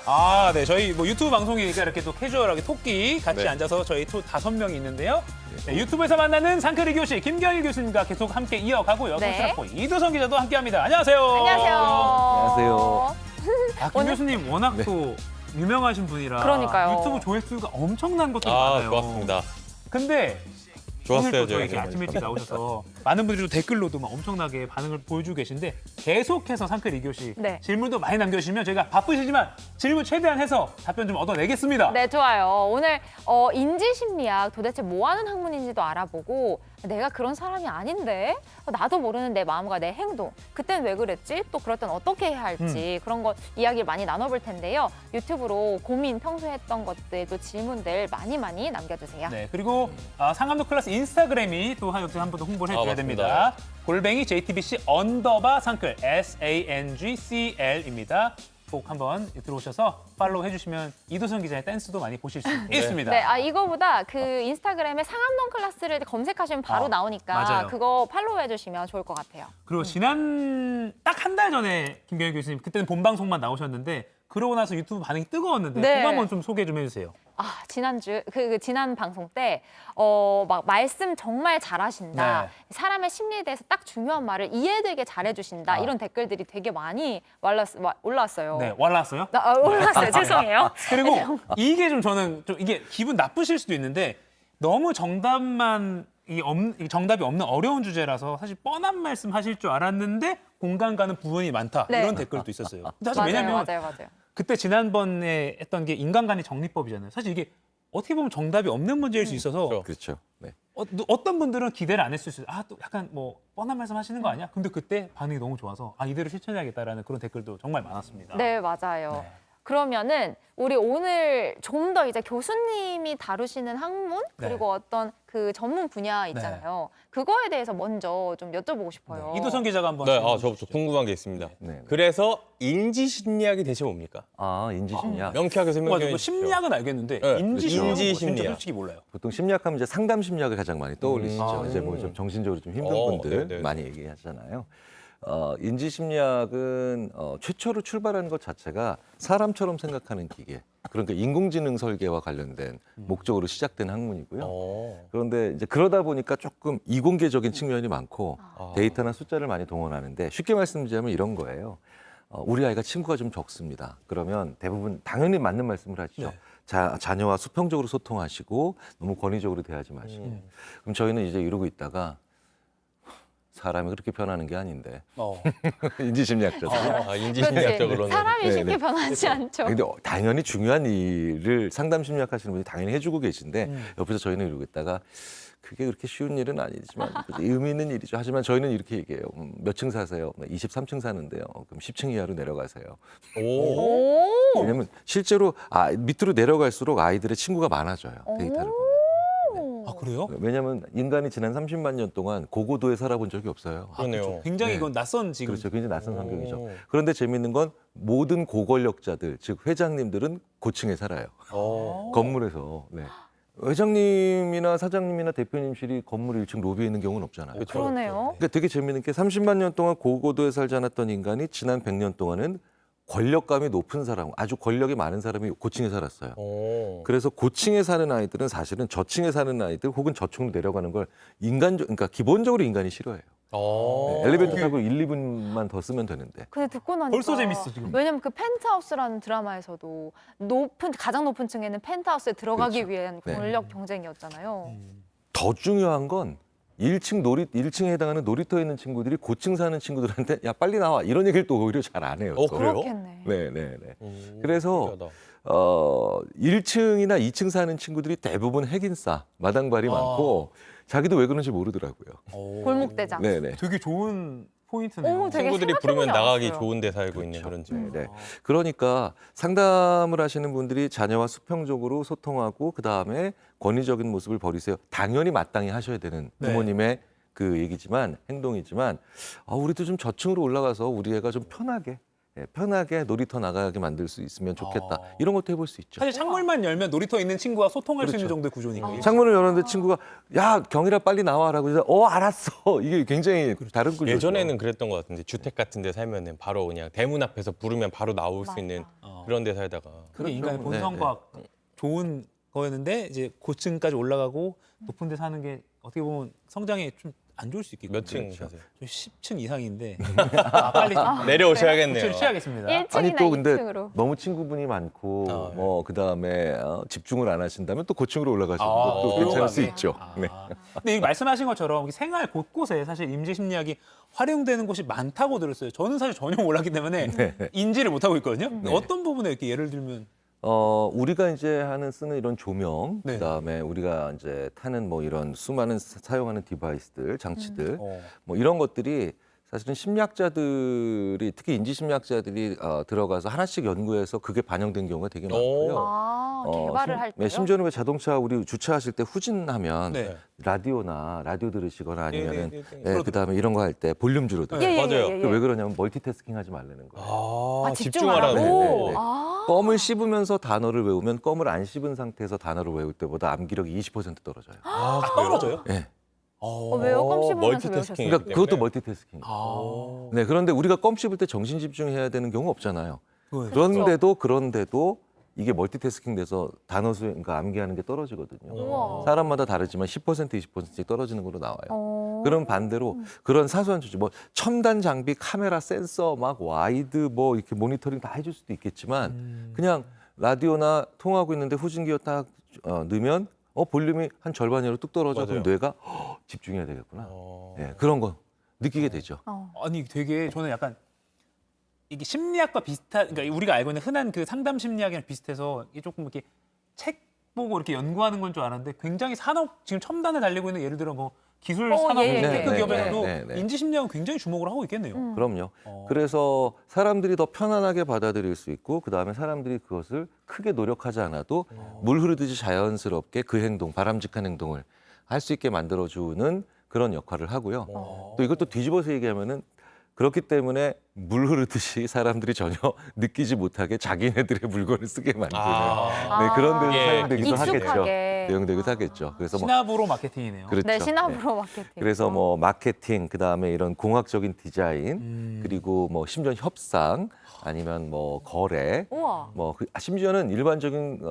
아, 네. 저희 뭐 유튜브 방송이니까 이렇게 또 캐주얼하게 토끼 같이 네. 앉아서 저희 5명이 있는데요. 네, 유튜브에서 만나는 상크리 교실 김경일 교수님과 계속 함께 이어가고요. 네. 손실학부 이도성 기자도 함께합니다. 안녕하세요. 안녕하세요. 안녕하세요. 아, 김 교수님 워낙 또 유명하신 분이라 그러니까요. 유튜브 조회수가 엄청난 것도 아, 많아요. 고맙습니다. 근데 좋았어요, 오늘 또 저희. 이렇게 아침 일찍 나오셔서 많은 분들이 또 댓글로도 막 엄청나게 반응을 보여주고 계신데 계속해서 상클 2교시 네. 질문도 많이 남겨주시면 저희가 바쁘시지만 질문 최대한 해서 답변 좀 얻어내겠습니다. 네, 좋아요. 오늘 인지심리학 도대체 뭐 하는 학문인지도 알아보고 내가 그런 사람이 아닌데 나도 모르는 내 마음과 내 행동 그땐 왜 그랬지? 또 그럴 땐 어떻게 해야 할지 그런 거 이야기를 많이 나눠볼 텐데요. 유튜브로 고민 평소에 했던 것들 또 질문들 많이 남겨주세요. 네, 그리고 상암도 클래스 인스타그램이 또 한 번 더 홍보를 해줘야 맞습니다. 됩니다. 골뱅이 JTBC_SANGCL입니다. 꼭 한번 들어오셔서 팔로우 해주시면 이도성 기자의 댄스도 많이 보실 수 있습니다. 네, 이거보다 그 인스타그램에 상암동 클래스를 검색하시면 바로 나오니까 맞아요. 그거 팔로우 해주시면 좋을 것 같아요. 그리고 지난 딱 한 달 전에 김경일 교수님 그때는 본 방송만 나오셨는데 그러고 나서 유튜브 반응이 뜨거웠는데 네. 그거 한번 좀 소개 좀 해주세요. 지난주 지난 방송 때 막 말씀 정말 잘하신다. 네. 사람의 심리에 대해서 딱 중요한 말을 이해되게 잘해주신다. 이런 댓글들이 되게 많이 올라왔어요. 네, 올라왔어요? 올라왔어요. 죄송해요. 그리고 이게 좀 저는 좀 이게 기분 나쁘실 수도 있는데 너무 정답이 없는 어려운 주제라서 사실 뻔한 말씀 하실 줄 알았는데 공감 가는 부분이 많다. 네. 이런 댓글도 있었어요. 사실 왜냐면 맞아요. 그때 지난번에 했던 게 인간관계 정리법이잖아요. 사실 이게 어떻게 보면 정답이 없는 문제일 수 있어서 그렇죠. 네. 어떤 분들은 기대를 안 했을 수 있어요. 또 약간 뭐 뻔한 말씀 하시는 거 아니야? 근데 그때 반응이 너무 좋아서 이대로 실천해야겠다라는 그런 댓글도 정말 많았습니다. 네, 맞아요. 네. 그러면은 우리 오늘 좀 더 이제 교수님이 다루시는 학문 그리고 어떤 그 전문 분야 있잖아요. 그거에 대해서 먼저 좀 여쭤보고 싶어요. 이도성 기자가 한번 네, 질문 저 주시죠. 궁금한 게 있습니다. 네. 그래서 인지심리학이 대체 뭡니까? 인지심리학. 명쾌하게 설명해 뭐 주십시오. 심리학은 알겠는데 네, 인지심리학은 인지심리학. 진짜 솔직히 몰라요. 보통 심리학하면 이제 상담 심리학을 가장 많이 떠올리시죠. 이제 뭐 좀 정신적으로 좀 힘든 분들 네네. 많이 얘기하잖아요. 인지심리학은 최초로 출발하는 것 자체가 사람처럼 생각하는 기계, 그러니까 인공지능 설계와 관련된 목적으로 시작된 학문이고요. 그런데 이제 그러다 보니까 조금 이공계적인 측면이 많고 데이터나 숫자를 많이 동원하는데 쉽게 말씀드리자면 이런 거예요. 우리 아이가 친구가 좀 적습니다. 그러면 대부분 당연히 맞는 말씀을 하시죠. 네. 자녀와 수평적으로 소통하시고 너무 권위적으로 대하지 마시고. 그럼 저희는 이제 이러고 있다가 사람이 그렇게 변하는 게 아닌데 인지심리학자들. 인지심리학적으로는. 사람이 쉽게 네. 변하지 않죠. 근데 당연히 중요한 일을 상담 심리학 하시는 분이 당연히 해주고 계신데 옆에서 저희는 이러고 있다가 그게 그렇게 쉬운 일은 아니지만 의미 있는 일이죠. 하지만 저희는 이렇게 얘기해요. 몇 층 사세요? 23층 사는데요. 그럼 10층 이하로 내려가세요. 오. 왜냐면 실제로 밑으로 내려갈수록 아이들의 친구가 많아져요. 데이터를 보면. 그래요? 왜냐하면 인간이 지난 30만 년 동안 고고도에 살아본 적이 없어요. 그러네요. 굉장히 네. 이건 낯선 지금. 그렇죠. 굉장히 낯선 환경이죠. 오. 그런데 재미있는 건 모든 고권력자들, 즉 회장님들은 고층에 살아요. 건물에서. 네. 회장님이나 사장님이나 대표님실이 건물 1층 로비에 있는 경우는 없잖아요. 그렇죠. 그러네요. 그러니까 되게 재미있는 게 30만 년 동안 고고도에 살지 않았던 인간이 지난 100년 동안은 권력감이 높은 사람, 아주 권력이 많은 사람이 고층에 살았어요. 그래서 고층에 사는 아이들은 사실은 저층에 사는 아이들 혹은 저층으로 내려가는 걸 그러니까 기본적으로 인간이 싫어해요. 네, 엘리베이터 타고 1, 2분만 더 쓰면 되는데. 근데 듣고 나니까 벌써 재밌어, 지금. 왜냐면 그 펜트하우스라는 드라마에서도 가장 높은 층에는 펜트하우스에 들어가기 그렇죠. 위한 네. 권력 경쟁이었잖아요. 더 중요한 건 1층에 해당하는 놀이터에 있는 친구들이 고층 사는 친구들한테 야 빨리 나와 이런 얘기를 또 오히려 잘 안 해요. 또. 그래요? 그렇겠네. 네. 그래서 1층이나 2층 사는 친구들이 대부분 핵인싸, 마당발이 많고 자기도 왜 그런지 모르더라고요. 골목대장. 네네. 되게 좋은 포인트네요. 오, 되게 친구들이 생각해보지 부르면 나가기 않았어요. 좋은 데 살고 있는 그런 집. 네. 그러니까 상담을 하시는 분들이 자녀와 수평적으로 소통하고 그 다음에 권위적인 모습을 버리세요. 당연히 마땅히 하셔야 되는 부모님의 그 얘기지만 행동이지만 우리도 좀 저층으로 올라가서 우리 애가 좀 편하게 편하게 놀이터 나가게 만들 수 있으면 좋겠다. 이런 것도 해볼 수 있죠. 사실 창문만 열면 놀이터 있는 친구와 소통할 수 있는 그렇죠. 정도의 구조니까. 창문을 열었는데 친구가 야 경일아 빨리 나와라고 해서 알았어. 이게 굉장히 다른 구조죠. 예전에는 그랬던 것 같은데 주택 같은 데 살면은 바로 그냥 대문 앞에서 부르면 바로 나올 수 있는 그런 데 살다가 그게 인간의 그렇죠. 본성과 좋은 거였는데 이제 고층까지 올라가고 높은 데 사는 게 어떻게 보면 성장에 좀 안 좋을 수 있겠군요. 몇 층 사세요? 저 10층 이상인데 빨리 내려오셔야겠네요. 고층을 취하겠습니다. 1층이나 아니 또 근데 2층으로. 너무 친구분이 많고 네. 뭐 그다음에 집중을 안 하신다면 또 고층으로 올라가시는 아, 것도 괜찮을 수 조용하게. 있죠. 네. 근데 이 말씀하신 것처럼 생활 곳곳에 사실 인지 심리학이 활용되는 곳이 많다고 들었어요. 저는 사실 전혀 몰랐기 때문에 네. 인지를 못하고 있거든요. 어떤 부분에 이렇게 예를 들면 우리가 이제 쓰는 이런 조명, 네. 그다음에 우리가 이제 타는 뭐 이런 수많은 사용하는 디바이스들, 장치들, 어. 뭐 이런 것들이 사실은 심리학자들이 특히 인지 심리학자들이 들어가서 하나씩 연구해서 그게 반영된 경우가 되게 많고요. 개발을 할 때요? 심지어는 왜 자동차 우리 주차하실 때 후진하면 네. 라디오 들으시거나 아니면은 네. 그다음에 이런 거 할 때 볼륨 줄여도 네. 맞아요. 왜 그러냐면 멀티태스킹 하지 말라는 거예요. 집중하라고. 네, 네. 아. 껌을 씹으면서 단어를 외우면 껌을 안 씹은 상태에서 단어를 외울 때보다 암기력이 20% 떨어져요. 떨어져요? 네. 왜요? 껌 씹으면서 멀티태스킹. 그러니까 그것도 멀티태스킹. 아. 네, 그런데 우리가 껌 씹을 때 정신 집중해야 되는 경우 없잖아요. 그거예요. 그런데도 이게 멀티태스킹 돼서 단어 수행, 그러니까 암기하는 게 떨어지거든요. 우와. 사람마다 다르지만 10% 20%씩 떨어지는 걸로 나와요. 어. 그럼 반대로 그런 사소한 조치, 뭐 첨단 장비, 카메라, 센서, 막 와이드, 뭐 이렇게 모니터링 다 해줄 수도 있겠지만 그냥 라디오나 통화하고 있는데 후진기어 딱 넣으면 볼륨이 한 절반으로 뚝 떨어져. 맞아요. 그럼 뇌가 집중해야 되겠구나. 네, 그런 거 느끼게 되죠. 아니 되게 저는 약간 이게 심리학과 비슷한 그러니까 우리가 알고 있는 흔한 그 상담 심리학이랑 비슷해서 이게 조금 이렇게 책 보고 이렇게 연구하는 건 줄 알았는데 굉장히 산업 지금 첨단에 달리고 있는 예를 들어 뭐 기술 산업 예, 예, 테크 예, 기업에서도 네. 인지 심리학은 굉장히 주목을 하고 있겠네요. 그럼요. 어. 그래서 사람들이 더 편안하게 받아들일 수 있고 그다음에 사람들이 그것을 크게 노력하지 않아도 물 흐르듯이 자연스럽게 그 행동, 바람직한 행동을 할 수 있게 만들어주는 그런 역할을 하고요. 또 이것도 뒤집어서 얘기하면은 그렇기 때문에 물 흐르듯이 사람들이 전혀 느끼지 못하게 자기네들의 물건을 쓰게 만드는 네, 그런 데서 예, 사용되기도 하겠죠. 익숙하게. 사용되기도 하겠죠. 그래서 뭐 신압으로 마케팅이네요. 그렇죠. 네, 신압으로 마케팅. 그래서 뭐 마케팅, 그다음에 이런 공학적인 디자인, 그리고 뭐 심지어 협상, 아니면 뭐 거래, 우와. 뭐 심지어는 일반적인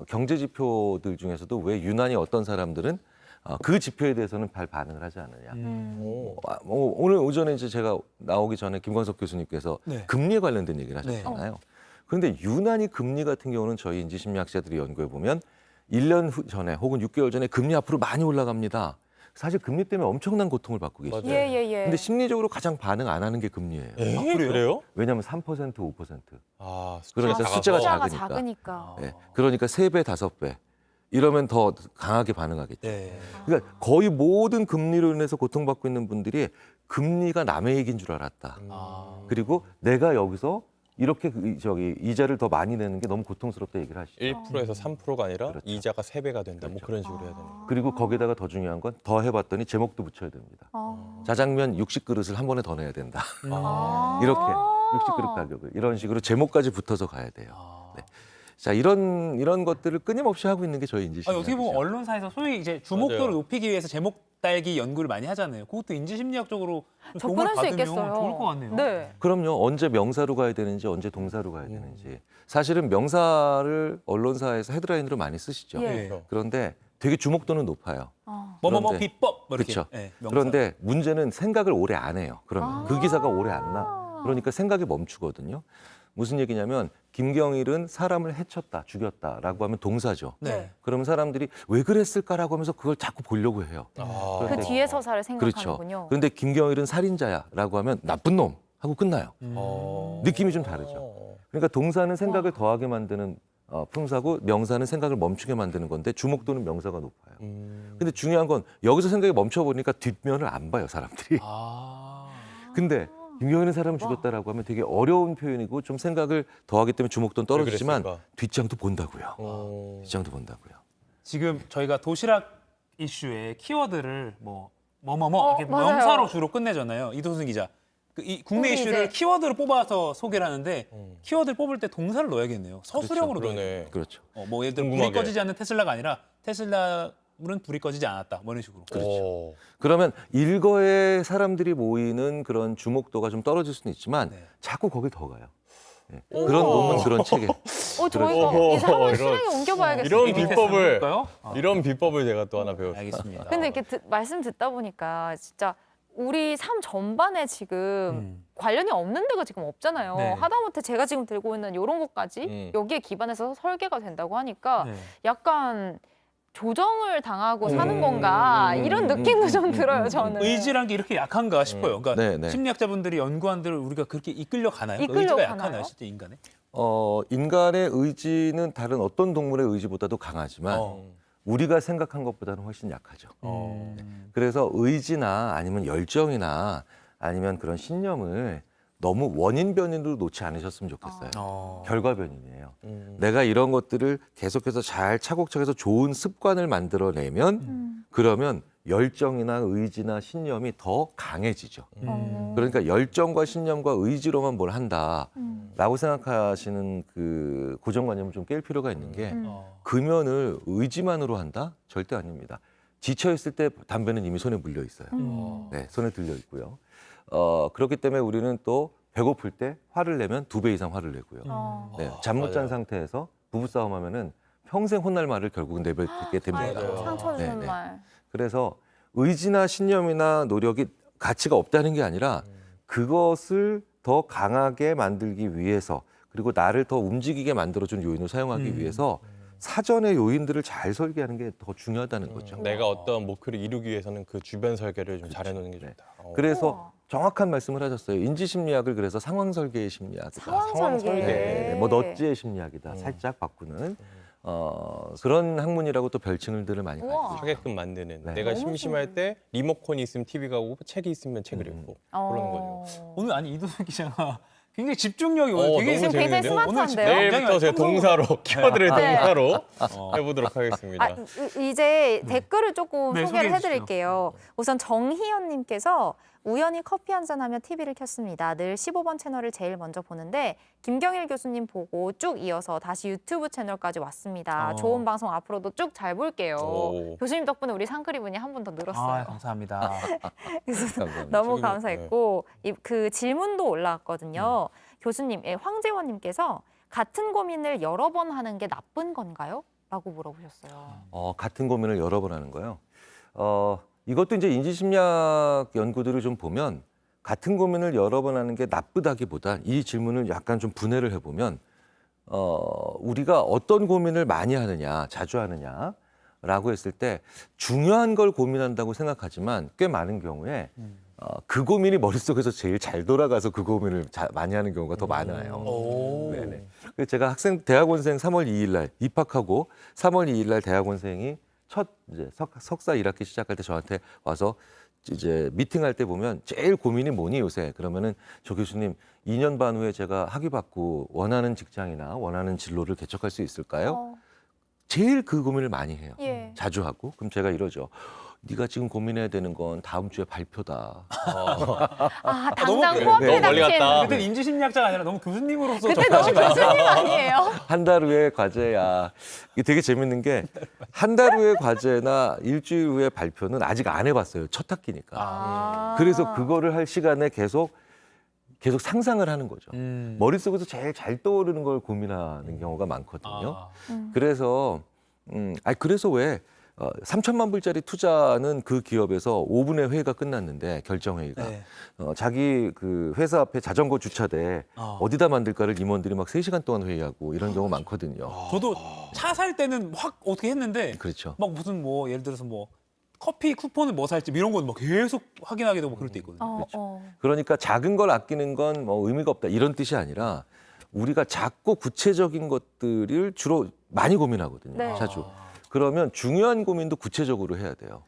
경제 지표들 중에서도 왜 유난히 어떤 사람들은 그 지표에 대해서는 잘 반응을 하지 않느냐. 오늘 오전에 이제 제가 나오기 전에 김광석 교수님께서 네. 금리에 관련된 얘기를 하셨잖아요. 그런데 유난히 금리 같은 경우는 저희 인지심리학자들이 연구해 보면 1년 전에 혹은 6개월 전에 금리 앞으로 많이 올라갑니다. 사실 금리 때문에 엄청난 고통을 받고 계시죠. 맞아요. 예. 근데 심리적으로 가장 반응 안 하는 게 금리예요. 그래요? 왜냐하면 3%, 5%. 숫자가 그러니까 작아서. 숫자가 숫자가 작으니까. 작으니까. 네. 그러니까 3배, 5배. 이러면 더 강하게 반응하겠죠. 네. 그러니까 거의 모든 금리로 인해서 고통받고 있는 분들이 금리가 남의 얘기인 줄 알았다. 그리고 내가 여기서 이렇게 이자를 더 많이 내는 게 너무 고통스럽다 얘기를 하시죠. 1%에서 3%가 아니라 그렇죠. 이자가 3배가 된다. 뭐 그런 식으로 해야 되는. 그리고 거기다가 더 중요한 건 더 해봤더니 제목도 붙여야 됩니다. 짜장면 60그릇을 한 번에 더 내야 된다. 이렇게 60그릇 가격을 이런 식으로 제목까지 붙어서 가야 돼요. 네. 자 이런 것들을 끊임없이 하고 있는 게 저희 인지 아니, 어떻게 보면 심리학이죠. 언론사에서 소위 이제 주목도를 맞아요. 높이기 위해서 제목 달기 연구를 많이 하잖아요. 그것도 인지 심리학적으로 좀 도움을 접근할 수 받으면 있겠어요. 좋을 것 같네요. 네. 그럼요. 언제 명사로 가야 되는지 언제 동사로 가야 되는지. 사실은 명사를 언론사에서 헤드라인으로 많이 쓰시죠. 예. 네. 그런데 되게 주목도는 높아요. 뭐뭐뭐 그런데- 비법 뭐 이렇게. 그렇죠. 네, 명사. 그런데 문제는 생각을 오래 안 해요. 그러면 그 기사가 오래 안 나. 그러니까 생각이 멈추거든요. 무슨 얘기냐면 김경일은 사람을 해쳤다, 죽였다라고 하면 동사죠. 네. 그러면 사람들이 왜 그랬을까라고 하면서 그걸 자꾸 보려고 해요. 그 그런데- 뒤에 서사를 그렇죠. 생각하는군요. 그런데 김경일은 살인자야라고 하면 나쁜 놈 하고 끝나요. 어. 느낌이 좀 다르죠. 그러니까 동사는 생각을 더하게 만드는 품사고 명사는 생각을 멈추게 만드는 건데 주목도는 명사가 높아요. 근데 중요한 건 여기서 생각이 멈춰보니까 뒷면을 안 봐요, 사람들이. 아. 근데 김경일은 사람을 죽였다라고 하면 되게 어려운 표현이고 좀 생각을 더하기 때문에 주목도는 떨어지지만 그랬을까? 뒷장도 본다고요. 뒷장도 본다고요. 지금 저희가 도시락 이슈의 키워드를 뭐뭐뭐 이렇게 맞아요. 명사로 주로 끝내잖아요. 이도순 기자. 이 국내 우리 이슈를 이제- 키워드로 뽑아서 소개를 하는데 키워드를 뽑을 때 동사를 넣어야겠네요. 서술형으로 넣어야 돼요. 그러네. 그렇죠. 뭐 예를 들어 불이 궁금하게. 꺼지지 않는 테슬라가 아니라 테슬라는 불이 꺼지지 않았다. 뭐 이런 식으로. 오. 그러면 일거에 사람들이 모이는 그런 주목도가 좀 떨어질 수는 있지만 네. 자꾸 거길 더 가요. 예. 그런 논문, 그런 책에. 저희가 그렇죠. 이제 한번 이런- 실행에 옮겨봐야겠어요. 이런 A/B 테스트 비법을 해볼까요? 이런 비법을 제가 또 하나 배웠어요. 알겠습니다. 근데 이렇게 말씀 듣다 보니까 진짜 우리 삶 전반에 지금 관련이 없는 데가 지금 없잖아요. 네. 하다못해 제가 지금 들고 있는 이런 것까지 여기에 기반해서 설계가 된다고 하니까 네. 약간 조정을 당하고 사는 건가 이런 느낌도 좀 들어요. 저는. 의지란 게 이렇게 약한가 싶어요. 그러니까 네, 네. 심리학자분들이 연구한 대로 우리가 그렇게 이끌려 가나요? 이끌려 의지가 가나요? 약하나요, 실제 인간의? 인간의 의지는 다른 어떤 동물의 의지보다도 강하지만 우리가 생각한 것보다는 훨씬 약하죠. 그래서 의지나 아니면 열정이나 아니면 그런 신념을 너무 원인 변인으로 놓지 않으셨으면 좋겠어요. 결과 변인이에요. 내가 이런 것들을 계속해서 잘 차곡차곡해서 좋은 습관을 만들어내면 그러면 열정이나 의지나 신념이 더 강해지죠. 그러니까 열정과 신념과 의지로만 뭘 한다라고 생각하시는 그 고정관념을 좀 깰 필요가 있는 게 금연을 의지만으로 한다? 절대 아닙니다. 지쳐 있을 때 담배는 이미 손에 물려 있어요. 네, 손에 들려 있고요. 그렇기 때문에 우리는 또 배고플 때 화를 내면 2배 이상 화를 내고요. 네, 잠 못 잔 맞아요. 상태에서 부부싸움 하면은 평생 혼날 말을 결국은 내뱉게 됩니다. 맞아요. 상처 주는 네, 네. 말. 그래서 의지나 신념이나 노력이 가치가 없다는 게 아니라 그것을 더 강하게 만들기 위해서 그리고 나를 더 움직이게 만들어준 요인을 사용하기 위해서 사전에 요인들을 잘 설계하는 게 더 중요하다는 거죠. 내가 어떤 목표를 이루기 위해서는 그 주변 설계를 좀 잘해놓는 게 좋다. 그래서 우와. 정확한 말씀을 하셨어요. 인지심리학을 그래서 상황설계의 심리학이다. 상황 설계. 네, 뭐 넛지의 심리학이다. 살짝 바꾸는 그런 학문이라고 또 별칭들을 많이 우와. 가지고 있어요. 하게끔 만드는. 네. 내가 너무 심심할 때 리모컨이 있으면 TV가 오고 책이 있으면 책을 읽고 그러는 거죠. 오늘 아니 이도석 기자가 굉장히 집중력이 오늘 어, 되게 너무 지금 굉장히 재밌는데요? 스마트한데요? 내일부터 제 동사로 키워드를 네. 동사로 해보도록 하겠습니다. 이제 댓글을 조금 네, 소개를 소개해 주시죠. 해드릴게요. 우선 정희연님께서 우연히 커피 한잔하며 TV를 켰습니다. 늘 15번 채널을 제일 먼저 보는데 김경일 교수님 보고 쭉 이어서 다시 유튜브 채널까지 왔습니다. 좋은 방송 앞으로도 쭉 잘 볼게요. 오. 교수님 덕분에 우리 상크리분이 한 분 더 늘었어요. 감사합니다. 그래서 감사합니다. 너무 지금, 감사했고 그 질문도 올라왔거든요. 교수님, 황재원님께서 같은 고민을 여러 번 하는 게 나쁜 건가요? 라고 물어보셨어요. 같은 고민을 여러 번 하는 거요. 이것도 이제 인지심리학 연구들을 좀 보면 같은 고민을 여러 번 하는 게 나쁘다기보다 이 질문을 약간 좀 분해를 해보면 우리가 어떤 고민을 많이 하느냐, 자주 하느냐라고 했을 때 중요한 걸 고민한다고 생각하지만 꽤 많은 경우에 그 고민이 머릿속에서 제일 잘 돌아가서 그 고민을 많이 하는 경우가 더 많아요. 네네. 그래서 제가 대학원생 3월 2일 날 입학하고 3월 2일 날 대학원생이 첫 이제 석사 1학기 시작할 때 저한테 와서 이제 미팅할 때 보면 제일 고민이 뭐니 요새 그러면은 저 교수님 2년 반 후에 제가 학위 받고 원하는 직장이나 원하는 진로를 개척할 수 있을까요? 제일 그 고민을 많이 해요. 예. 자주 하고 그럼 제가 이러죠. 네가 지금 고민해야 되는 건 다음 주에 발표다. 당장 너무 코앞에 너무 멀리 닥친. 갔다. 그때 인지심리학자가 아니라 너무 교수님으로서 그때 너무 교수님 아니에요? 한 달 후에 과제야. 이게 되게 재밌는 게 한 달 후에 과제나 일주일 후에 발표는 아직 안 해봤어요. 첫 학기니까. 그래서 그거를 할 시간에 계속 상상을 하는 거죠. 머릿속에서 제일 잘 떠오르는 걸 고민하는 경우가 많거든요. 그래서 그래서 왜 3천만 불짜리 투자는 그 기업에서 5분의 회의가 끝났는데 결정 회의가 네. 자기 그 회사 앞에 자전거 주차대 어디다 만들까를 임원들이 막 3시간 동안 회의하고 이런 경우 많거든요. 저도 차 살 때는 확 어떻게 했는데 그렇죠. 막 무슨 뭐 예를 들어서 뭐 커피 쿠폰을 뭐 살지 이런 건 막 계속 확인하게 되고 그럴 때 있거든요. 그러니까 작은 걸 아끼는 건 뭐 의미가 없다 이런 뜻이 아니라 우리가 작고 구체적인 것들을 주로 많이 고민하거든요. 네. 자주. 그러면 중요한 고민도 구체적으로 해야 돼요.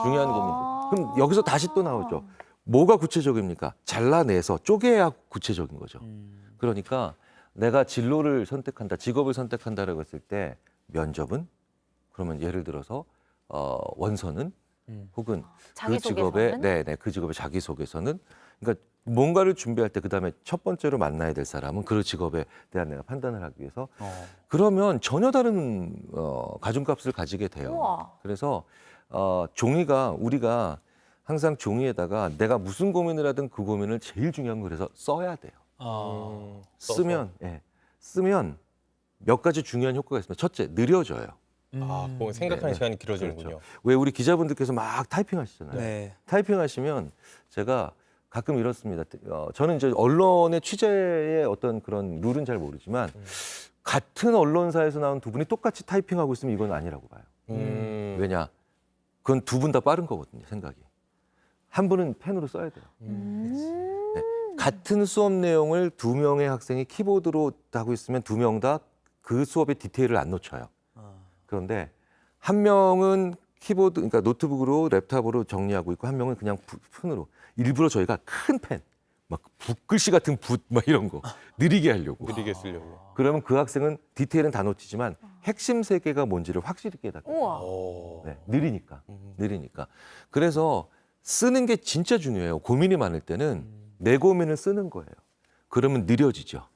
중요한 고민도. 그럼 여기서 다시 또 나오죠. 뭐가 구체적입니까? 잘라내서 쪼개야 구체적인 거죠. 그러니까 내가 진로를 선택한다, 직업을 선택한다라고 했을 때 면접은 그러면 예를 들어서 원서는 혹은 그 직업의 자기소개서는? 그 직업의 자기소개서는 그러니까 뭔가를 준비할 때 그다음에 첫 번째로 만나야 될 사람은 그 직업에 대한 내가 판단을 하기 위해서 그러면 전혀 다른 가중값을 가지게 돼요. 우와. 그래서 종이가 우리가 항상 종이에다가 내가 무슨 고민을 하든 그 고민을 제일 중요한 거 그래서 써야 돼요. 쓰면 몇 가지 중요한 효과가 있습니다. 첫째, 느려져요. 그거 생각하는 네. 시간이 길어지는군요. 그렇죠. 왜 우리 기자분들께서 막 타이핑하시잖아요. 네. 타이핑하시면 제가 가끔 이렇습니다. 저는 이제 언론의 취재의 어떤 그런 룰은 잘 모르지만 같은 언론사에서 나온 두 분이 똑같이 타이핑하고 있으면 이건 아니라고 봐요. 왜냐? 그건 두 분 다 빠른 거거든요, 생각이. 한 분은 펜으로 써야 돼요. 네. 같은 수업 내용을 두 명의 학생이 키보드로 하고 있으면 두 명 다 그 수업의 디테일을 안 놓쳐요. 그런데 한 명은 키보드, 그러니까 노트북으로 랩탑으로 정리하고 있고 한 명은 그냥 펜으로. 일부러 저희가 큰 펜, 막 붓글씨 같은 붓, 막 이런 거 느리게 하려고. 느리게 쓰려고. 그러면 그 학생은 디테일은 다 놓치지만 핵심 세계가 뭔지를 확실히 깨닫고. 우와. 네, 느리니까. 그래서 쓰는 게 진짜 중요해요. 고민이 많을 때는 내 고민을 쓰는 거예요. 그러면 느려지죠.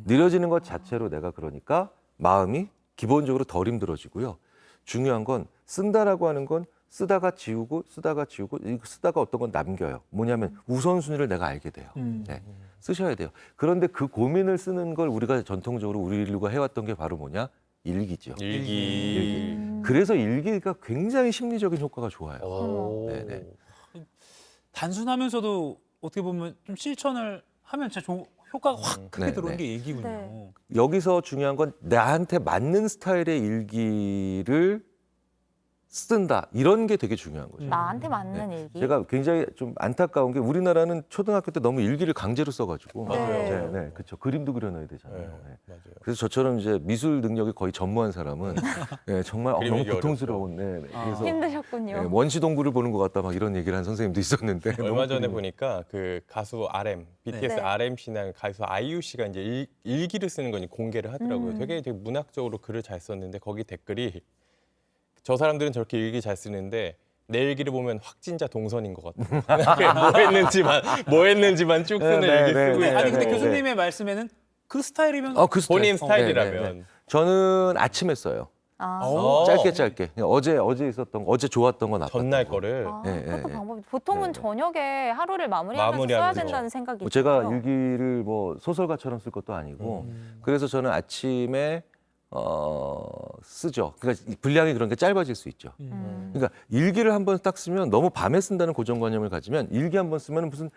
느려지는 것 자체로 내가 그러니까 마음이 기본적으로 덜 힘들어지고요. 중요한 건 쓴다라고 하는 건 쓰다가 지우고 쓰다가 어떤 건 남겨요. 뭐냐면 우선순위를 내가 알게 돼요. 네, 쓰셔야 돼요. 그런데 그 고민을 쓰는 걸 우리가 전통적으로 우리 인류가 해왔던 게 바로 뭐냐? 일기죠. 일기. 그래서 일기가 굉장히 심리적인 효과가 좋아요. 오. 네네. 단순하면서도 어떻게 보면 좀 실천을 하면 진짜 효과가 확 크게 네, 들어오는 네. 게 일기군요. 네. 여기서 중요한 건 나한테 맞는 스타일의 일기를 쓴다. 이런 게 되게 중요한 거죠. 나한테 맞는 일기. 제가 굉장히 좀 안타까운 게 우리나라는 초등학교 때 너무 일기를 강제로 써가지고 맞아요. 네, 그렇죠. 그림도 그려놔야 되잖아요. 네, 네. 맞아요. 그래서 저처럼 이제 미술 능력이 거의 전무한 사람은 네, 정말 너무 그림이 고통스러운. 네, 그래서 힘드셨군요. 네, 원시동굴을 보는 것 같다 막 이런 얘기를 한 선생님도 있었는데 얼마 너무 전에 그림이- 보니까 그 가수 RM, BTS 네. RM 씨나 가수 아이유 씨가 이제 일기를 쓰는 건 공개를 하더라고요. 음. 되게 문학적으로 글을 잘 썼는데 거기 댓글이 저 사람들은 저렇게 일기 잘 쓰는데 내 일기를 보면 확진자 동선인 것 같아요. 뭐 했는지만 쭉 쓰는 네, 일기 네, 쓰고 네, 있는. 아니 근데 네, 교수님의 말씀에는 그 스타일이면 그 스타일. 본인 스타일이라면. 네, 네. 저는 아침에 써요. 아, 어. 짧게. 그냥 어제 있었던 거, 어제 좋았던 거 나빴던 전날 거. 거를. 네, 그것도 네. 방법이. 보통은 네, 네. 저녁에 하루를 마무리하면서 써야 마무리하면서. 된다는 생각이 뭐 제가 있어요. 일기를 뭐 소설가처럼 쓸 것도 아니고 그래서 저는 아침에 쓰죠. 그러니까 분량이 그런 게 짧아질 수 있죠. 그러니까 일기를 한번 딱 쓰면 너무 밤에 쓴다는 고정관념을 가지면 일기 한번 쓰면 무슨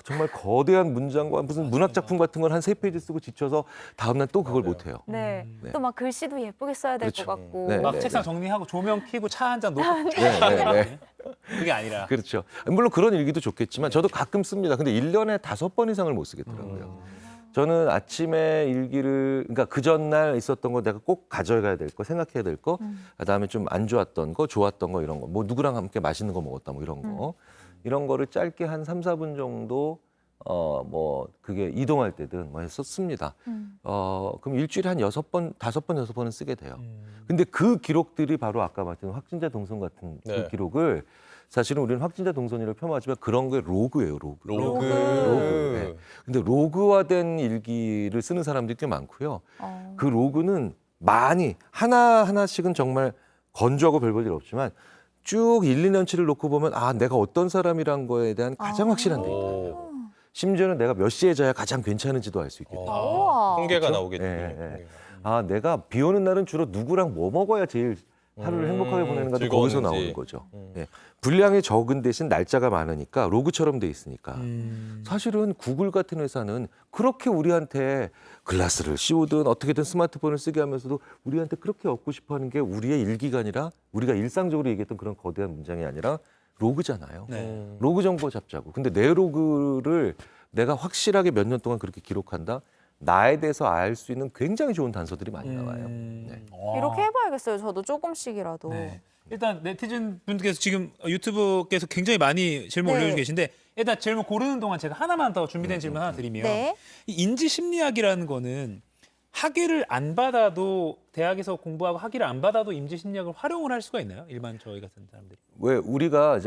정말 거대한 문장과 무슨 문학 작품 같은 걸 한 3페이지 쓰고 지쳐서 다음날 또 그걸 못 해요. 네. 네. 또 막 글씨도 예쁘게 써야 될 것 그렇죠. 같고. 네. 막 책상 정리하고 조명 켜고 차 한 잔 놓고 네. 그게 아니라 그렇죠. 물론 그런 일기도 좋겠지만 저도 가끔 씁니다. 근데 1년에 5번 이상을 못 쓰겠더라고요. 저는 아침에 일기를 그러니까 그 전날 있었던 거 내가 꼭 가져가야 될 거, 생각해야 될 거, 그다음에 좀 안 좋았던 거, 좋았던 거 이런 거. 뭐 누구랑 함께 맛있는 거 먹었다 뭐 이런 거. 이런 거를 짧게 한 3, 4분 정도 뭐 그게 이동할 때든 뭐 해서 씁니다. 그럼 일주일에 한 6번, 5번, 6번은 쓰게 돼요. 근데 그 기록들이 바로 아까 말씀 확진자 동선 같은 네. 그 기록을 사실은 우리는 확진자 동선이라고 표현하지만 그런 게 로그예요, 로그. 로그. 네. 근데 로그화된 일기를 쓰는 사람들이 꽤 많고요. 그 로그는 많이 하나하나씩은 정말 건조하고 별 볼 일 없지만 쭉 1, 2년치를 놓고 보면 내가 어떤 사람이란 거에 대한 가장 확실한 데이터. 오. 심지어는 내가 몇 시에 자야 가장 괜찮은지도 알 수 있겠다. 우와. 통계가 그렇죠? 나오겠죠. 네, 네. 내가 비 오는 날은 주로 누구랑 뭐 먹어야 제일 하루를 행복하게 보내는가도 거기서 즐거웠는지. 나오는 거죠. 예. 분량이 적은 대신 날짜가 많으니까 로그처럼 돼 있으니까. 사실은 구글 같은 회사는 그렇게 우리한테 글라스를 씌우든 어떻게든 스마트폰을 쓰게 하면서도 우리한테 그렇게 얻고 싶어하는 게 우리의 일기가 아니라 우리가 일상적으로 얘기했던 그런 거대한 문장이 아니라 로그잖아요. 네. 로그 정보 잡자고. 근데 내 로그를 내가 확실하게 몇 년 동안 그렇게 기록한다. 나에 대해서 알 수 있는 굉장히 좋은 단서들이 많이 나와요. 네. 와. 이렇게 해봐야겠어요. 저도 조금씩이라도. 네. 일단 네티즌 분들께서 지금 유튜브께서 굉장히 많이 질문 네. 올려주고 계신데 일단 질문 고르는 동안 제가 하나만 더 준비된 질문 하나 드리면 네. 이 인지 심리학이라는 거는 학위를 안 받아도 대학에서 공부하고 학위를 안 받아도 인지 심리학을 활용을 할 수가 있나요? 일반 저희 같은 사람들이. 왜 우리가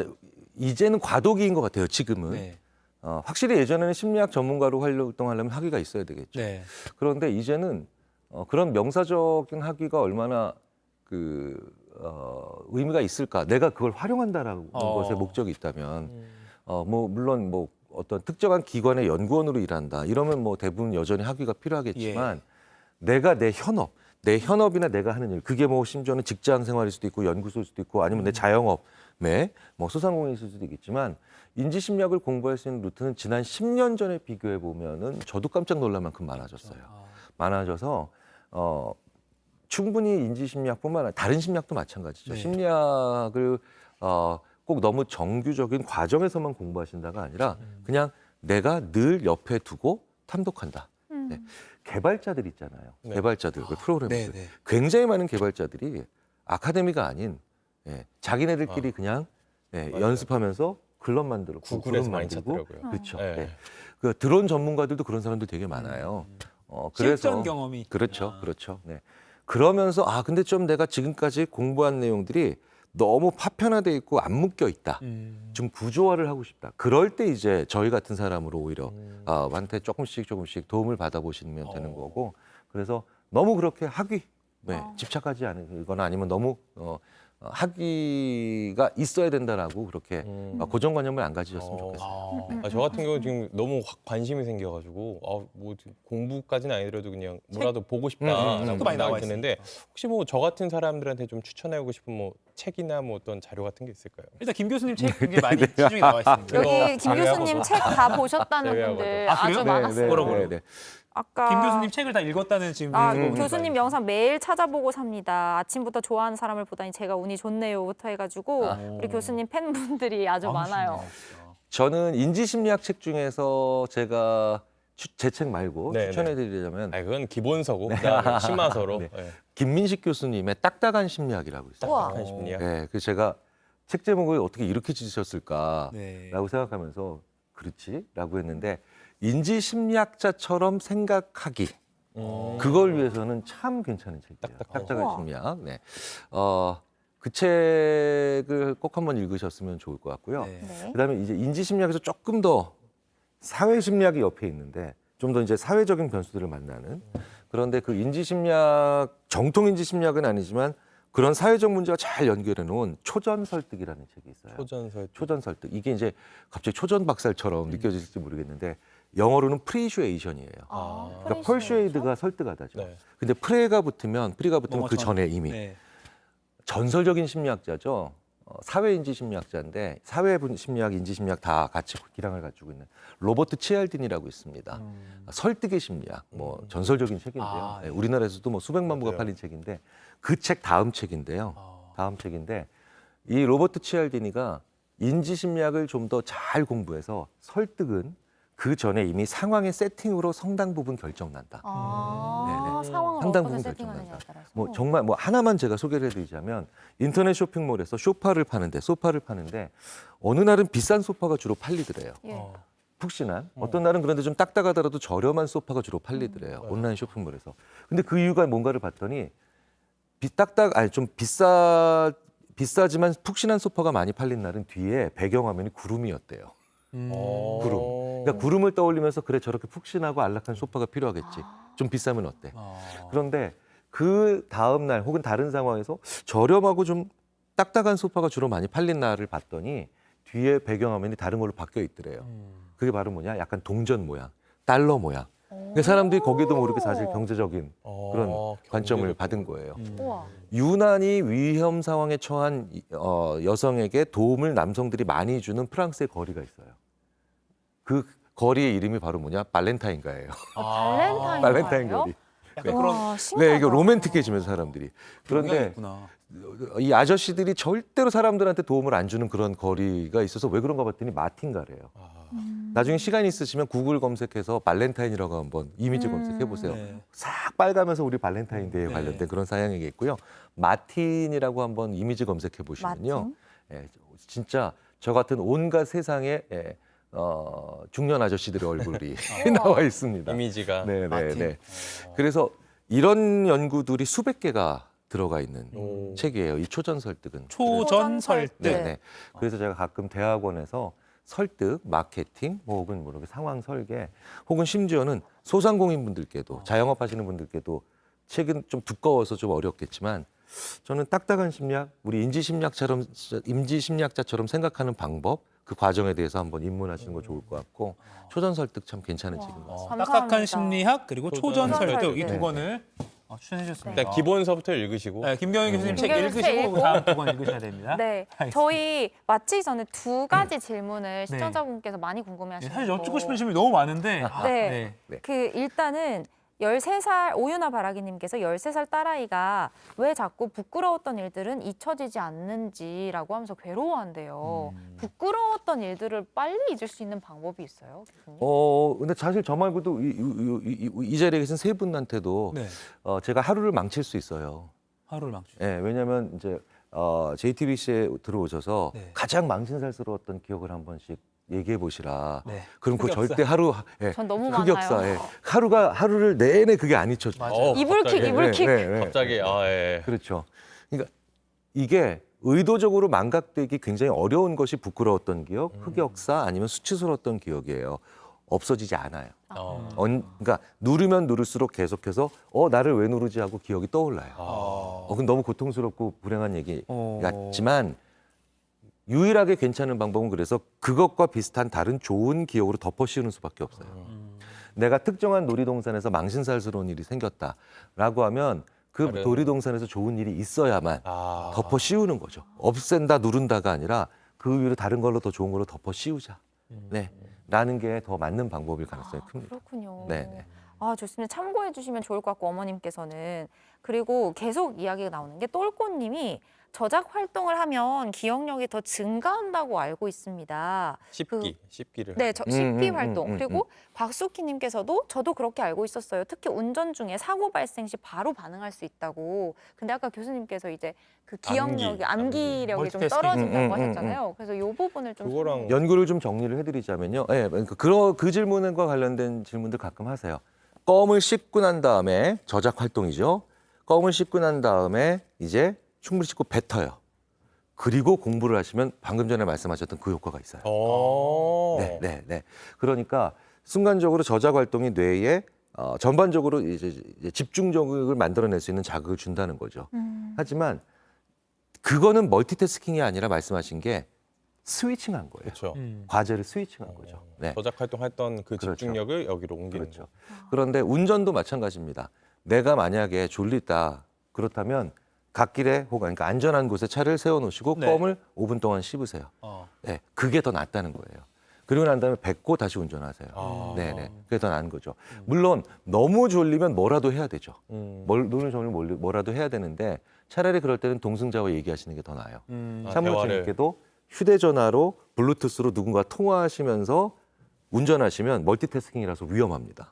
이제는 과도기인 것 같아요. 지금은. 네. 확실히 예전에는 심리학 전문가로 활동하려면 학위가 있어야 되겠죠. 네. 그런데 이제는 그런 명사적인 학위가 얼마나 의미가 있을까? 내가 그걸 활용한다라는 것에 목적이 있다면, 뭐 물론 뭐 어떤 특정한 기관의 연구원으로 일한다 이러면 뭐 대부분 여전히 학위가 필요하겠지만, 내가 내 현업이나 내가 하는 일, 그게 뭐 심지어는 직장 생활일 수도 있고 연구소일 수도 있고 아니면 내 자영업에 뭐 소상공인일 수도 있겠지만, 인지심리학을 공부할 수 있는 루트는 지난 10년 전에 비교해 보면은 저도 깜짝 놀랄 만큼 많아졌어요. 많아져서 충분히 인지심리학뿐만 아니라 다른 심리학도 마찬가지죠. 네. 심리학을 꼭 너무 정규적인 과정에서만 공부하신다가 아니라 그냥 내가 늘 옆에 두고 탐독한다. 네. 개발자들 있잖아요. 네. 개발자들, 그 프로그램들. 네, 네. 굉장히 많은 개발자들이 아카데미가 아닌 자기네들끼리 그냥 맞아요. 연습하면서 글럽 만들고 구글에서 그룹 많이 만들고. 찾더라고요. 그렇죠. 네. 네. 그 드론 전문가들도 그런 사람들 되게 많아요. 실전 경험이. 그렇죠, 그렇죠. 네. 그러면서 근데 좀 내가 지금까지 공부한 내용들이 너무 파편화돼 있고 안 묶여 있다. 좀 구조화를 하고 싶다. 그럴 때 이제 저희 같은 사람으로 오히려 한테 조금씩 도움을 받아보시면 되는 거고. 그래서 너무 그렇게 학위 집착하지 않거나 아니면 너무 학위가 있어야 된다라고 그렇게 고정관념을 안 가지셨으면 좋겠어요. 저 같은 경우 지금 너무 확 관심이 생겨가지고 뭐 공부까지는 아니더라도 그냥 뭐라도 보고 싶다라고 책도 많이 나와 생각이 드는데 혹시 뭐 저 같은 사람들한테 좀 추천해보고 싶은 뭐 책이나 뭐 어떤 자료 같은 게 있을까요? 일단 김 교수님 책 굉장히 많이 시중에 나와 있습니다. 여기 김 제외하고도. 교수님 책 다 보셨다는 제외하고도. 분들 아, 그래요? 아주 많았어요. 뭐라고요? 아까 김 교수님 책을 다 읽었다는 지금 교수님 영상 매일 찾아보고 삽니다. 아침부터 좋아하는 사람을 보다니 제가 운이 좋네요부터 해가지고 우리 교수님 팬분들이 아주 많아요. 저는 인지심리학 책 중에서 제가 제 책 말고 네, 추천해드리자면 그건 기본서고 그다음에 심화서로. 네. 네. 김민식 교수님의 딱딱한 심리학이라고 있어요. 우와. 딱딱한 심리학. 네, 그 제가 책 제목을 어떻게 이렇게 지으셨을까라고 네. 생각하면서 그렇지라고 했는데 인지심리학자처럼 생각하기 그걸 위해서는 참 괜찮은 책이에요. 딱딱한 우와. 심리학. 네. 그 책을 꼭 한번 읽으셨으면 좋을 것 같고요. 네. 네. 그다음에 이제 인지심리학에서 조금 더 사회심리학이 옆에 있는데 좀 더 이제 사회적인 변수들을 만나는 그런데 그 인지심리학 정통 인지심리학은 아니지만 그런 사회적 문제와 잘 연결해 놓은 초전설득이라는 책이 있어요. 초전설득. 이게 이제 갑자기 초전박살처럼 느껴질지 모르겠는데 영어로는 프리슈에이션이에요. 그러니까 펄슈에이드가 설득하다죠. 네. 근데 프리가 붙으면 그 전에 이미 네. 전설적인 심리학자죠. 사회인지 심리학자인데 사회 심리학, 인지 심리학 다 같이 기량을 갖추고 있는 로버트 치알딘이라고 있습니다. 설득의 심리학, 뭐 전설적인 책인데요. 예. 우리나라에서도 뭐 수백만 부가 맞아요. 팔린 책인데 그 책 다음 책인데요. 다음 책인데 이 로버트 치알디니가 인지 심리학을 좀 더 잘 공부해서 설득은 그 전에 이미 상황의 세팅으로 상당 부분 결정난다. 상황을 상당 어떻게 부분 세팅하느냐에 결정난다. 따라서. 뭐 정말 뭐 하나만 제가 소개를 해드리자면 인터넷 쇼핑몰에서 소파를 파는데 어느 날은 비싼 소파가 주로 팔리더래요. 예. 푹신한 어떤 날은 그런데 좀 딱딱하더라도 저렴한 소파가 주로 팔리더래요. 온라인 쇼핑몰에서. 근데그 이유가 뭔가를 봤더니 비싸지만 푹신한 소파가 많이 팔린 날은 뒤에 배경화면이 구름이었대요. 구름. 그러니까 구름을 떠올리면서 그래 저렇게 푹신하고 안락한 소파가 필요하겠지. 좀 비싸면 어때? 그런데 그 다음 날 혹은 다른 상황에서 저렴하고 좀 딱딱한 소파가 주로 많이 팔린 날을 봤더니 뒤에 배경화면이 다른 걸로 바뀌어 있더래요. 그게 바로 뭐냐? 약간 동전 모양, 달러 모양. 근데 사람들이 거기도 모르게 사실 경제적인 그런 관점을 받은 거예요. 우와. 유난히 위험 상황에 처한 여성에게 도움을 남성들이 많이 주는 프랑스의 거리가 있어요. 그 거리의 이름이 바로 뭐냐? 발렌타인가예요. 발렌타인 거리. 약간 와, 그런 신기하다. 네, 이게 로맨틱해지면서 사람들이. 그런데 그런데 있구나. 이 아저씨들이 절대로 사람들한테 도움을 안 주는 그런 거리가 있어서 왜 그런가 봤더니 마틴가래요. 나중에 시간이 있으시면 구글 검색해서 발렌타인이라고 한번 이미지 검색해 보세요. 네. 싹 빨가면서 우리 발렌타인데이에 네. 관련된 그런 사양이겠고요. 마틴이라고 한번 이미지 검색해 보시면요. 마틴? 진짜 저 같은 온갖 세상의 중년 아저씨들의 얼굴이 나와 있습니다. 이미지가. 네. 마틴. 그래서 이런 연구들이 수백 개가 들어가 있는 오. 책이에요. 이 초전 설득은. 초전 설득. 네. 네. 그래서 제가 가끔 대학원에서 설득, 마케팅, 뭐 혹은 뭐 이렇게 상황 설계, 혹은 심지어는 소상공인분들께도 자영업 하시는 분들께도 책은 좀 두꺼워서 좀 어렵겠지만 저는 딱딱한 심리학, 우리 임지심리학자처럼 생각하는 방법, 그 과정에 대해서 한번 입문하시는 거 좋을 것 같고 초전 설득 참 괜찮은 책인 것 같습니다. 감사합니다. 딱딱한 심리학 그리고 초전 초전 설득 설득. 이 두 네. 권을 추천해 주셨습니다. 일단 기본서부터 읽으시고 네, 김경희 교수님 책 김경희 교수 읽으시고 읽고. 다음 두 권 읽으셔야 됩니다. 네, 알겠습니다. 저희 마치기 전에 두 가지 질문을 시청자분께서 많이 네, 궁금해하시는 사실 여쭙고 싶은 질문이 너무 많은데 네. 네. 그 일단은 13살 오유나 바라기님께서 13살 딸아이가 왜 자꾸 부끄러웠던 일들은 잊혀지지 않는지라고 하면서 괴로워한대요. 부끄러웠던 일들을 빨리 잊을 수 있는 방법이 있어요, 교수님? 근데 사실 저 말고도 이 자리에 계신 세 분한테도 네. 제가 하루를 망칠 수 있어요. 하루를 망치. 예, 왜냐하면 이제 JTBC에 들어오셔서 네. 가장 망신살스러웠던 기억을 한 번씩 얘기해 보시라. 네. 그럼 그 흑역사. 절대 하루 전 너무 흑역사, 많아요. 예. 하루를 내내 그게 안 잊혀져. 맞아요. 이불킥, 이불킥. 갑자기 그렇죠. 그러니까 이게 의도적으로 망각되기 굉장히 어려운 것이 부끄러웠던 기억, 흑역사 아니면 수치스러웠던 기억이에요. 없어지지 않아요. 그러니까 누르면 누를수록 계속해서 나를 왜 누르지 하고 기억이 떠올라요. 그건 너무 고통스럽고 불행한 얘기 같지만 유일하게 괜찮은 방법은 그래서 그것과 비슷한 다른 좋은 기억으로 덮어 씌우는 수밖에 없어요. 내가 특정한 놀이동산에서 망신살스러운 일이 생겼다라고 하면 그 놀이동산에서 좋은 일이 있어야만 덮어 씌우는 거죠. 없앤다, 누른다가 아니라 그 위로 다른 걸로 더 좋은 걸로 덮어 씌우자. 네. 라는 게 더 맞는 방법일 가능성이 큽니다. 그렇군요. 네네. 좋습니다. 참고해 주시면 좋을 것 같고 어머님께서는. 그리고 계속 이야기가 나오는 게 똘꼬님이 저작 활동을 하면 기억력이 더 증가한다고 알고 있습니다. 씹기를. 네, 씹기 활동. 음. 그리고 박수키님께서도 저도 그렇게 알고 있었어요. 특히 운전 중에 사고 발생 시 바로 반응할 수 있다고. 근데 아까 교수님께서 이제 그 기억력이 암기력이 좀 멀티태스킹. 떨어진다고 하셨잖아요. 그래서 이 부분을 좀 그거랑 연구를 좀 정리를 해드리자면요. 예, 그러니까 그 질문과 관련된 질문들 가끔 하세요. 껌을 씹고 난 다음에 저작 활동이죠. 껌을 씹고 난 다음에 이제 충분히 씹고 뱉어요. 그리고 공부를 하시면 방금 전에 말씀하셨던 그 효과가 있어요. 네. 그러니까 순간적으로 저작 활동이 뇌에 전반적으로 이제 집중력을 만들어낼 수 있는 자극을 준다는 거죠. 하지만 그거는 멀티태스킹이 아니라 말씀하신 게 스위칭한 거예요. 그렇죠. 과제를 스위칭한 거죠. 네. 저작 활동했던 그 그렇죠. 집중력을 여기로 옮기는 그렇죠. 거. 그런데 운전도 마찬가지입니다. 내가 만약에 졸리다 그렇다면 갓길에 혹은 그러니까 안전한 곳에 차를 세워놓으시고 네. 껌을 5분 동안 씹으세요. 네, 그게 더 낫다는 거예요. 그리고 난 다음에 뱉고 다시 운전하세요. 네네, 그게 더 나은 거죠. 물론 너무 졸리면 뭐라도 해야 되죠. 너무 졸리면 뭐라도 해야 되는데 차라리 그럴 때는 동승자와 얘기하시는 게 더 나아요. 사무총님께도 휴대전화로 블루투스로 누군가 통화하시면서 운전하시면 멀티태스킹이라서 위험합니다.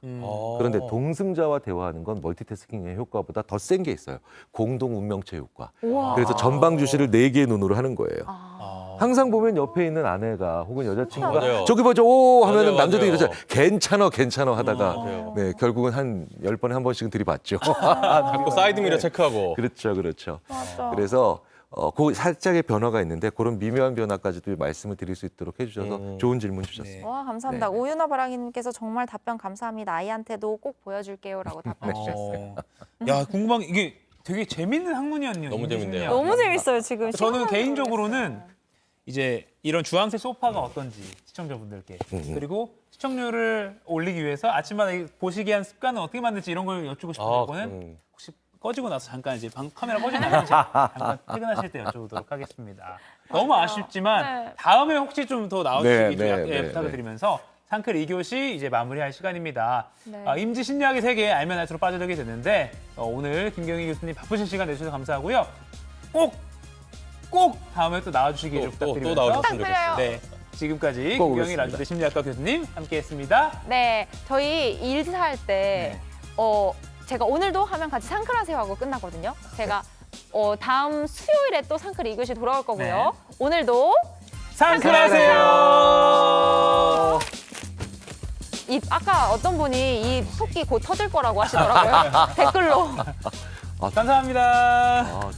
그런데 동승자와 대화하는 건 멀티태스킹의 효과보다 더 센 게 있어요. 공동 운명체 효과. 우와. 그래서 전방 주시를 4개의 눈으로 하는 거예요. 아. 항상 보면 옆에 있는 아내가 혹은 여자친구가 맞아요. 저기 보자 오 하면은 맞아요, 남자들이 맞아요. 이러죠. 괜찮아 하다가 맞아요. 네, 결국은 한 10번에 한 번씩은 들이받죠. 자꾸 사이드미러 체크하고. 그렇죠. 맞아. 그래서 그 살짝의 변화가 있는데 그런 미묘한 변화까지도 말씀을 드릴 수 있도록 해주셔서 좋은 질문 주셨습니다. 네. 와, 감사합니다. 네. 오윤아 바라기님께서 정말 답변 감사합니다. 아이한테도 꼭 보여줄게요라고 답변 주셨어요. 야, 궁금한 게 이게 되게 재밌는 학문이었네요. 너무 재밌네요. 임지심리학. 너무 재밌어요 지금. 저는 시간만 개인적으로는 모르겠어요. 이제 이런 주황색 소파가 어떤지 시청자분들께 그리고 시청률을 올리기 위해서 아침마다 보시게 한 습관은 어떻게 만들지 이런 걸 여쭈고 싶은데 이거는 혹시 꺼지고 나서 잠깐 이제 카메라 꺼진 다음에 잠깐 퇴근하실 때 여쭤보도록 하겠습니다. 너무 아쉽지만 네. 다음에 혹시 좀 더 나와주시기 네, 부탁을 드리면서 상클 2교시 이제 마무리할 시간입니다. 네. 임지심리학의 세계 알면 알수록 빠져들게 됐는데 오늘 김경희 교수님 바쁘신 시간 내주셔서 감사하고요. 꼭 다음에 또 나와주시기 좀 또 부탁드리면서 나와주셨으면 좋겠어요. 네, 지금까지 꼭 김경희 오겠습니다. 라주대 심리학과 교수님 함께했습니다. 네, 저희 일할 때 제가 오늘도 하면 같이 상클하세요 하고 끝나거든요. 제가 다음 수요일에 또 상클 2교시 돌아올 거고요. 네. 오늘도 상클하세요. 아까 어떤 분이 이 토끼 곧 터질 거라고 하시더라고요. 댓글로. 감사합니다. 아,